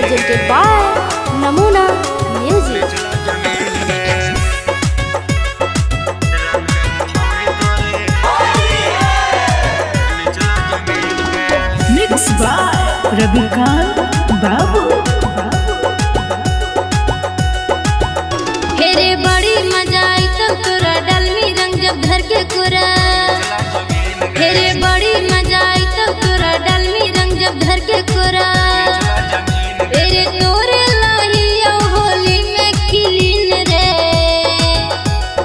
presented by Namuna Music. Mixed by Ravikant Babu. हेरे बड़ी मजा आई तो तोरा डालमी रंग जब घर के कोरा। हेरे बड़ी मजा आई तो तोरा डालमी रंग जब घर के कोरा। तेरे तोरे लाहिया होली में खिलीन रे।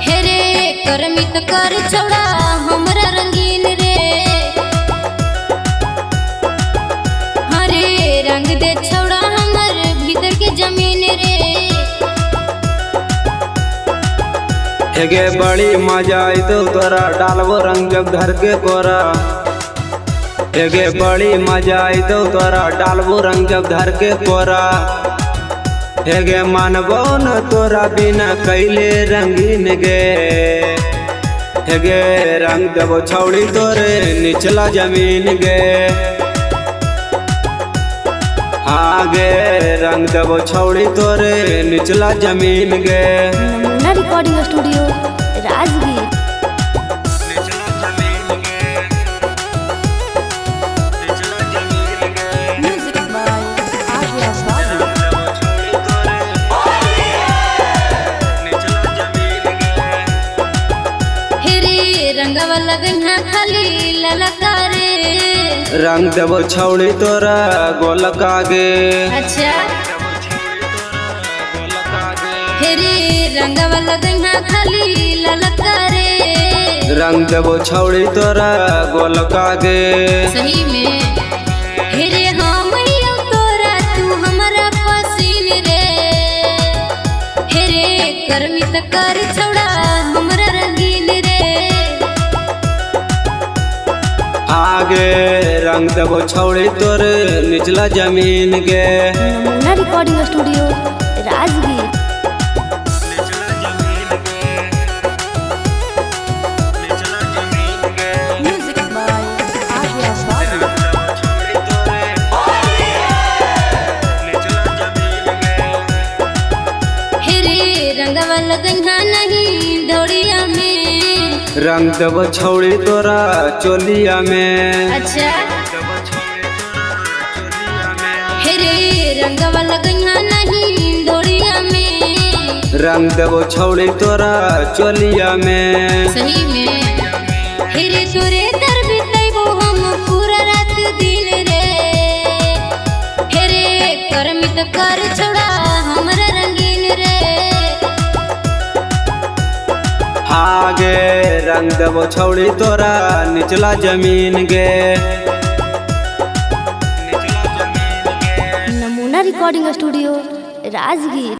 हेरे करमित कर छोड़ा हमरा रंगीन रे। हरे रंग दे छोड़ा हमर भीतर के जमीन रे। हेगे बड़ी मजा आई तो तोरा डालबो रंग जब घर के कोरा। हेगे बड़ी मजा आई तो तोरा डालबो रंग जब घर के कोरा। हेगे मानबो न तोरा बिना कैले रंगीन गे। हेगे रंग देबो छौड़ी तोरे निचला जमीन गे। आगे रंग देबो छौड़ी तोरे निचला जमीन गे। नमूना recording studio Rajgir. Music by Arya Babu. हेरे रंगवा लगना खाली ललकारे। रंग देबो छौड़ी तोरा गोलक आगे। अच्छा हेरे रंगवा लगना खाली ललकारे। रंग देबो छौड़ी तोरा गोलक आगे। सही में हेरे हम तोरा तू हमारा पसीन रे। हेरे करमित कर छोड़ा हमरा रंगीन रे। आगे रंग देबो छौड़ी तोरे निचला जमीन गे। नमूना recording studio Rajgir. Music by Arya Babu. हेरे रंगवा लगना नहीं डोरिया में। रंग देबो छौड़ी तोरा चोलिया में। अच्छा हेरे रंगवा लगना नहीं डोरिया में। रंग देबो छौड़ी तोरा चोलिया में। सही में हेरे तोरे दर बिताइबो हम पूरा रात दिन रे। हेरे करमित कर छोड़ा हमरा रंगीन रे। आगे रंग देबो छौड़ी तोरा निचला जमीन गे। नमूना रिकॉर्डिंग स्टूडियो राजगीर।